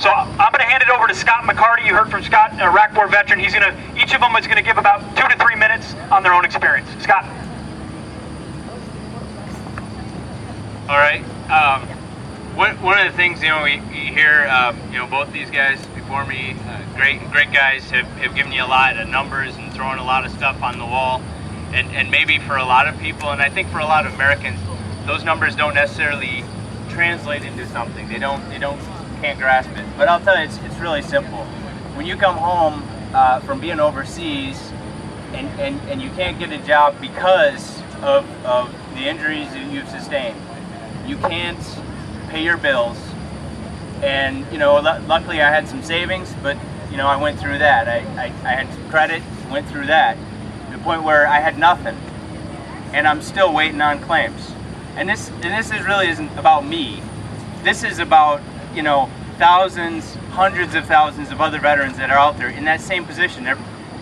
So I'm going to hand it over to Scott McCarty. You heard from Scott, a Iraq War veteran. Each of them is going to give about 2 to 3 minutes on their own experience. Scott. All right. One of the things, we hear, both these guys before me, great guys, have given you a lot of numbers and throwing a lot of stuff on the wall. And maybe for a lot of people, and I think for a lot of Americans, those numbers don't necessarily translate into something. They can't grasp it. But I'll tell you, it's really simple. When you come home from being overseas and you can't get a job because of the injuries that you've sustained, you can't pay your bills. And luckily I had some savings, but I went through that. I had some credit, went through that. To the point where I had nothing, and I'm still waiting on claims. And this really isn't about me. This is about thousands, hundreds of thousands of other veterans that are out there in that same position.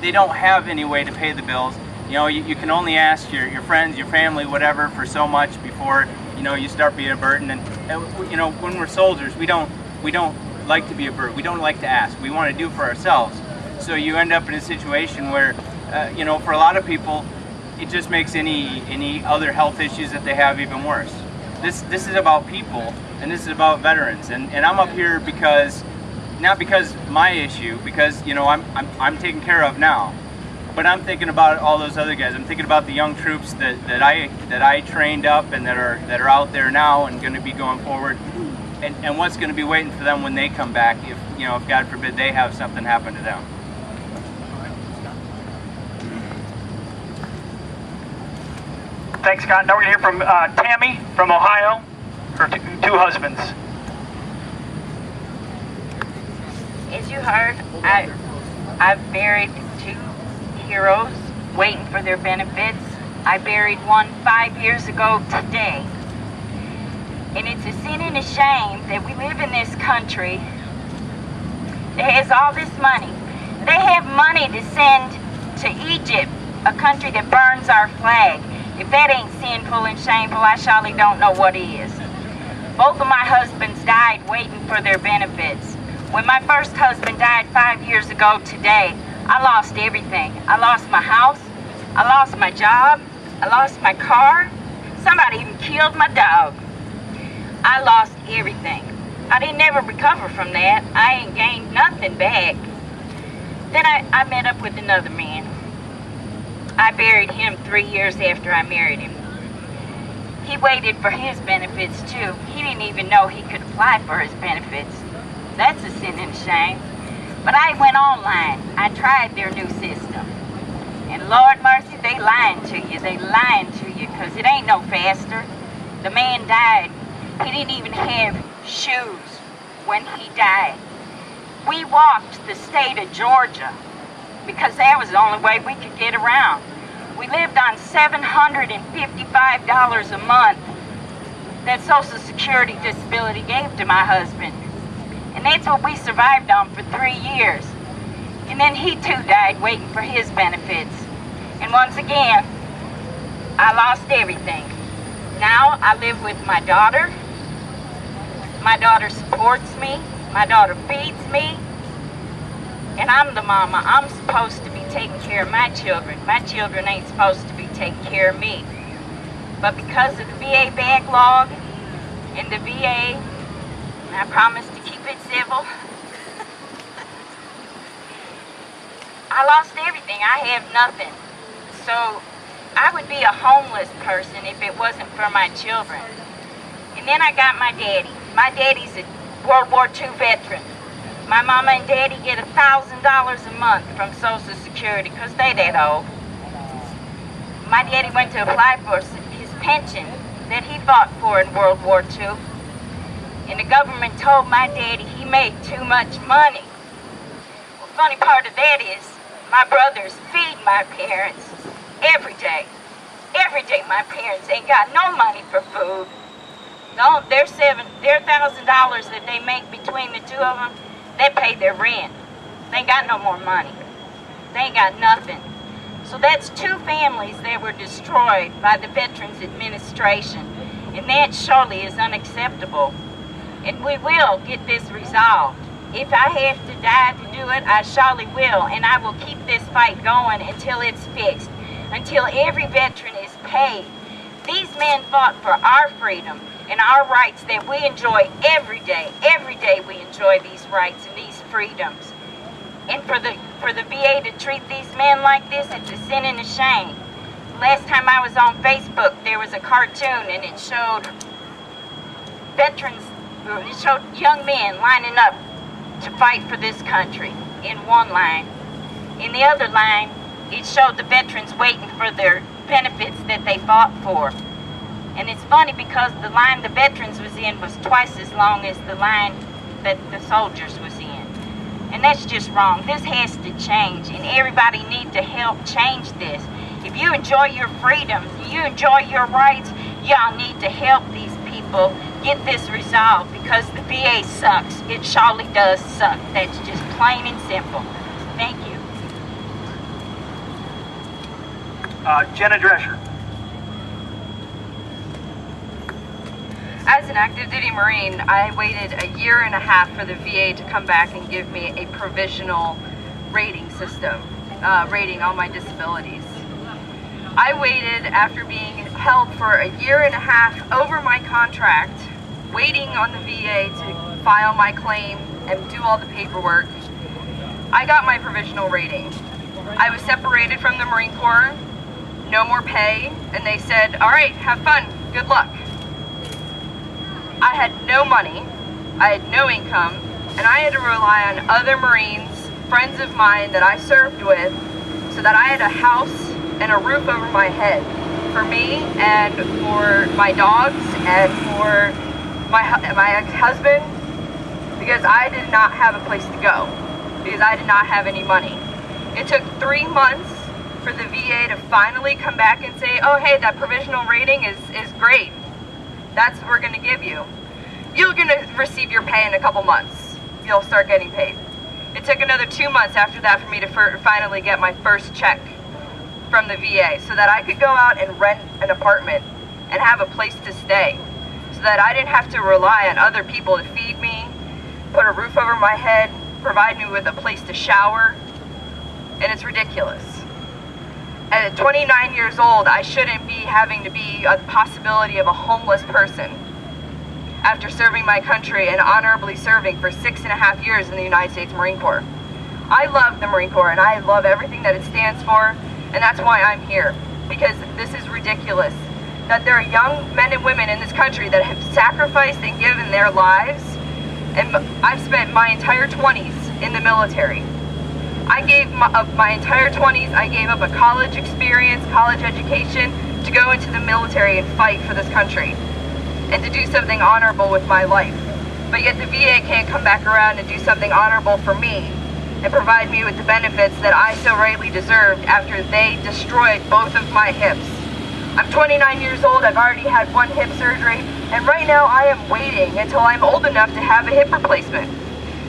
They don't have any way to pay the bills. You can only ask your friends, your family, whatever, for so much before you start being a burden. And when we're soldiers, we don't like to be a burden. We don't like to ask. We want to do for ourselves. So you end up in a situation where for a lot of people, it just makes any other health issues that they have even worse. This is about people, and this is about veterans. And I'm up here not because my issue, because I'm taken care of now, but I'm thinking about all those other guys. I'm thinking about the young troops that I trained up and that are out there now and going to be going forward, and what's going to be waiting for them when they come back if God forbid they have something happen to them. Thanks, Scott. Now we're going to hear from Tammy from Ohio, her two husbands. As you heard, I've buried 2 heroes waiting for their benefits. I buried one 5 years ago today. And it's a sin and a shame that we live in this country that has all this money. They have money to send to Egypt, a country that burns our flag. If that ain't sinful and shameful, I surely don't know what is. Both of my husbands died waiting for their benefits. When my first husband died 5 years ago today, I lost everything. I lost my house, I lost my job, I lost my car. Somebody even killed my dog. I lost everything. I didn't ever recover from that. I ain't gained nothing back. Then I met up with another man. I buried him 3 years after I married him. He waited for his benefits too. He didn't even know he could apply for his benefits. That's a sin and a shame. But I went online. I tried their new system. And Lord mercy, they lying to you. They lying to you because it ain't no faster. The man died. He didn't even have shoes when he died. We walked the state of Georgia because that was the only way we could get around. We lived on $755 a month that Social Security disability gave to my husband. And that's what we survived on for 3 years. And then he too died waiting for his benefits. And once again, I lost everything. Now I live with my daughter. My daughter supports me. My daughter feeds me. And I'm the mama. I'm supposed to be taking care of my children. My children ain't supposed to be taking care of me. But because of the VA backlog and the VA, I promised to keep it civil, I lost everything. I have nothing. So I would be a homeless person if it wasn't for my children. And then I got my daddy. My daddy's a World War II veteran. My mama and daddy get $1,000 a month from Social Security because they that old. My daddy went to apply for his pension that he fought for in World War II. And the government told my daddy he made too much money. Well, funny part of that is my brothers feed my parents every day. Every day my parents ain't got no money for food. No, their $1,000 that they make between the two of them, they pay their rent. They ain't got no more money. They ain't got nothing. So that's 2 families that were destroyed by the Veterans Administration. And that surely is unacceptable. And we will get this resolved. If I have to die to do it, I surely will, and I will keep this fight going until it's fixed, until every veteran is paid. These men fought for our freedom and our rights that we enjoy every day. Every day we enjoy these rights and these freedoms. And for the VA to treat these men like this, it's a sin and a shame. Last time I was on Facebook, there was a cartoon and it showed veterans, it showed young men lining up to fight for this country in one line. In the other line, it showed the veterans waiting for their benefits that they fought for. And it's funny because the line the veterans was in was twice as long as the line that the soldiers was in. And that's just wrong. This has to change, and everybody needs to help change this. If you enjoy your freedoms, you enjoy your rights, y'all need to help these people get this resolved, because the VA sucks. It surely does suck. That's just plain and simple. Thank you. Jenna Drescher. As an active duty Marine, I waited a year and a half for the VA to come back and give me a provisional rating system, rating all my disabilities. I waited after being held for a year and a half over my contract, waiting on the VA to file my claim and do all the paperwork. I got my provisional rating. I was separated from the Marine Corps, no more pay, and they said, all right, have fun, good luck. I had no money, I had no income, and I had to rely on other Marines, friends of mine that I served with, so that I had a house and a roof over my head for me and for my dogs and for my ex-husband, because I did not have a place to go, because I did not have any money. It took 3 months for the VA to finally come back and say, oh hey, that provisional rating is great. That's what we're going to give you. You're going to receive your pay in a couple months. You'll start getting paid. It took another 2 months after that for me to finally get my first check from the VA, so that I could go out and rent an apartment and have a place to stay, so that I didn't have to rely on other people to feed me, put a roof over my head, provide me with a place to shower, and it's ridiculous. At 29 years old, I shouldn't be having to be a possibility of a homeless person after serving my country and honorably serving for 6.5 years in the United States Marine Corps. I love the Marine Corps and I love everything that it stands for, and that's why I'm here, because this is ridiculous. That there are young men and women in this country that have sacrificed and given their lives, and I've spent my entire 20s in the military. I gave up my entire 20s, I gave up a college experience, college education, to go into the military and fight for this country, and to do something honorable with my life. But yet the VA can't come back around and do something honorable for me, and provide me with the benefits that I so rightly deserved after they destroyed both of my hips. I'm 29 years old, I've already had 1 hip surgery, and right now I am waiting until I'm old enough to have a hip replacement,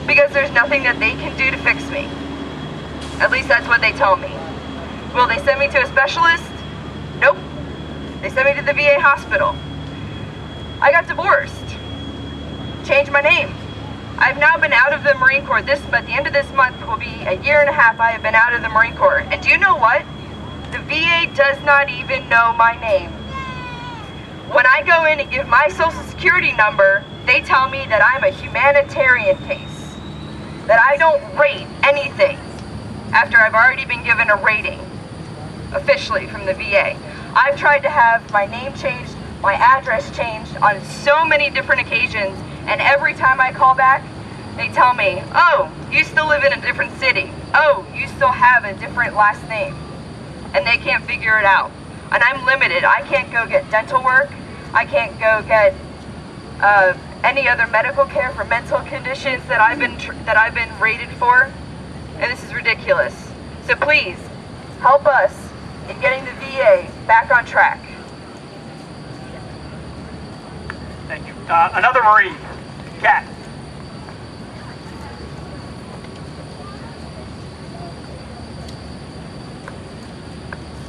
because there's nothing that they can do to fix me. At least that's what they tell me. Will they send me to a specialist? Nope. They sent me to the VA hospital. I got divorced. Changed my name. I've now been out of the Marine Corps. At the end of this month will be a year and a half I have been out of the Marine Corps. And do you know what? The VA does not even know my name. When I go in and give my social security number, they tell me that I'm a humanitarian case, that I don't rate anything after I've already been given a rating officially from the VA. I've tried to have my name changed, my address changed on so many different occasions, and every time I call back, they tell me, oh, you still live in a different city. Oh, you still have a different last name. And they can't figure it out. And I'm limited. I can't go get dental work. I can't go get any other medical care for mental conditions that I've been rated for. And this is ridiculous. So please, help us in getting the VA back on track. Thank you. Another Marine, Kat.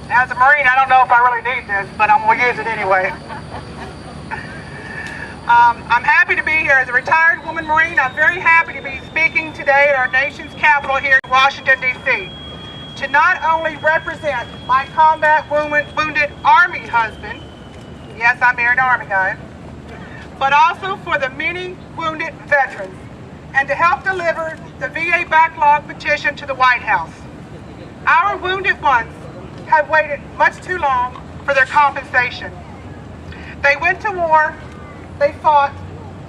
As a Marine, I don't know if I really need this, but I'm going to use it anyway. I'm happy to be here as a retired woman Marine. I'm very happy to be speaking today at our nation's capital here in Washington, D.C. to not only represent my combat wounded Army husband, yes, I'm married Army guys, but also for the many wounded veterans, and to help deliver the VA Backlog petition to the White House. Our wounded ones have waited much too long for their compensation. They went to war, they fought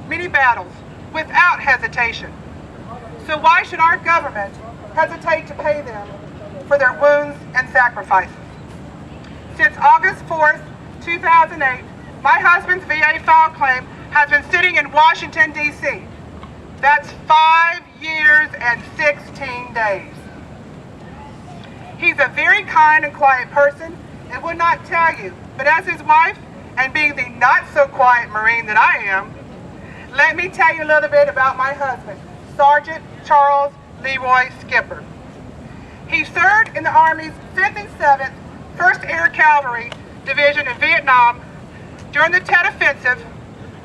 many battles without hesitation. So why should our government hesitate to pay them for their wounds and sacrifices? Since August 4th, 2008, my husband's VA file claim has been sitting in Washington, D.C. That's 5 years and 16 days. He's a very kind and quiet person and would not tell you, but as his wife, and being the not-so-quiet Marine that I am, let me tell you a little bit about my husband, Sergeant Charles Leroy Skipper. He served in the Army's 5th and 7th 1st Air Cavalry Division in Vietnam during the Tet Offensive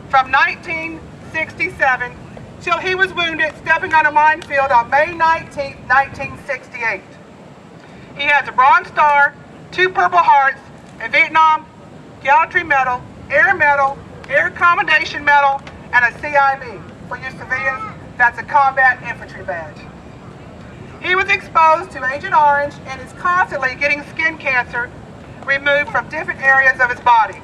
from 1967 till he was wounded stepping on a minefield on May 19, 1968. He has a Bronze Star, 2 Purple Hearts, a Vietnam Gallantry Medal, Air Commendation Medal, and a CIB. For you civilians, that's a Combat Infantry Badge. He was exposed to Agent Orange and is constantly getting skin cancer removed from different areas of his body.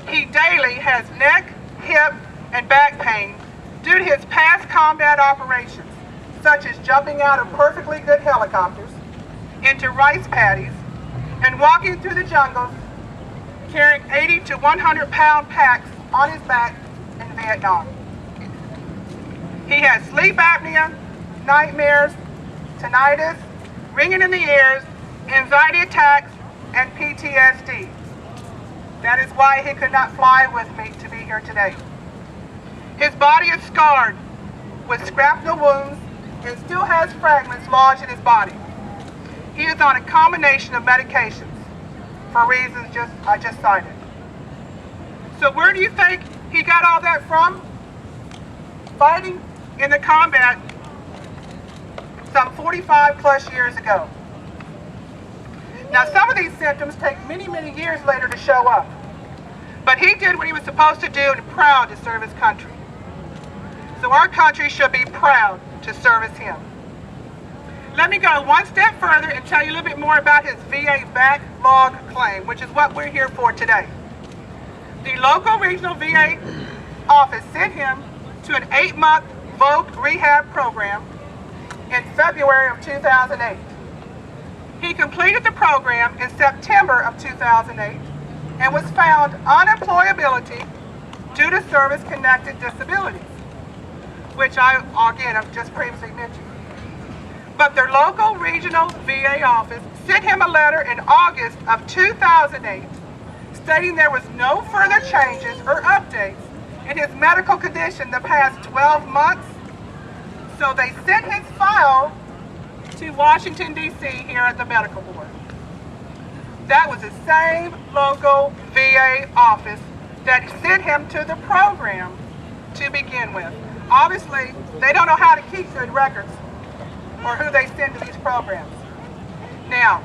He daily has neck, hip, and back pain due to his past combat operations, such as jumping out of perfectly good helicopters into rice paddies and walking through the jungles carrying 80 to 100-pound packs on his back in Vietnam. He has sleep apnea, nightmares, tinnitus, ringing in the ears, anxiety attacks, and PTSD. That is why he could not fly with me to be here today. His body is scarred with shrapnel wounds and still has fragments lodged in his body. He is on a combination of medications for reasons I just cited. So where do you think he got all that from? Fighting in the combat some 45 plus years ago. Now some of these symptoms take many, many years later to show up. But he did what he was supposed to do and proud to serve his country. So our country should be proud to service him. Let me go one step further and tell you a little bit more about his VA Backlog claim, which is what we're here for today. The local regional VA office sent him to an 8-month VOC rehab program in February of 2008. He completed the program in September of 2008 and was found unemployability due to service-connected disabilities, which I, again, have just previously mentioned. But their local regional VA office sent him a letter in August of 2008 stating there was no further changes or updates in his medical condition the past 12 months. So they sent his file to Washington, D.C. here at the medical board. That was the same local VA office that sent him to the program to begin with. Obviously, they don't know how to keep good records or who they send to these programs. Now,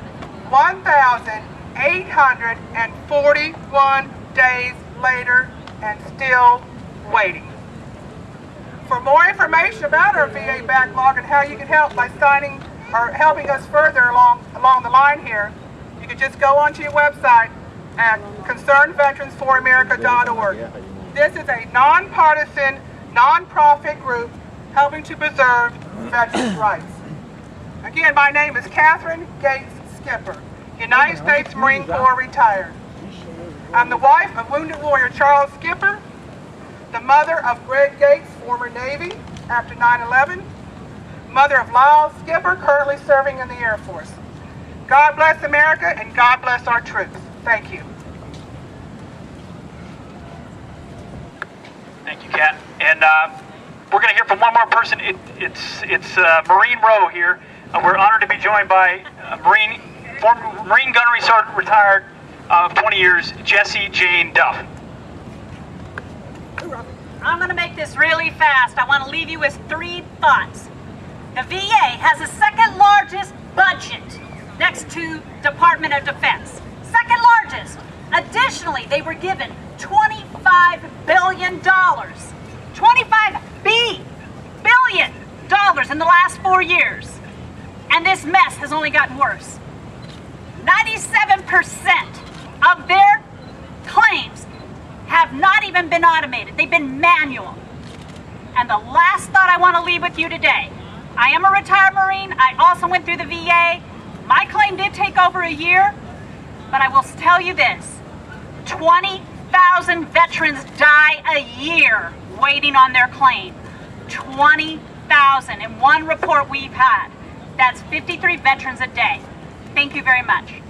1,841 days later and still waiting. For more information about our VA backlog and how you can help by signing or helping us further along the line here, you can just go onto your website at concernedveteransforamerica.org. This is a nonpartisan, nonprofit group helping to preserve veterans' rights. Again, my name is Catherine Gates Skipper, United States Marine Corps retired. I'm the wife of wounded warrior Charles Skipper, the mother of Greg Gates, former Navy after 9/11, mother of Lyle Skipper, currently serving in the Air Force. God bless America and God bless our troops. Thank you. Thank you, Kat. And we're going to hear from one more person. It's Marine Row here. We're honored to be joined by former Marine Gunnery Sergeant retired of 20 years, Jessie Jane Duff. I'm going to make this really fast. I want to leave you with 3 thoughts. The VA has the second largest budget next to Department of Defense. Second largest. Additionally, they were given $25 billion. $25 billion in the last 4 years. And this mess has only gotten worse. 97% of their claims have not even been automated. They've been manual. And the last thought I want to leave with you today, I am a retired Marine. I also went through the VA. My claim did take over a year, but I will tell you this, 20,000 veterans die a year waiting on their claim. 20,000 in one report we've had. That's 53 veterans a day. Thank you very much.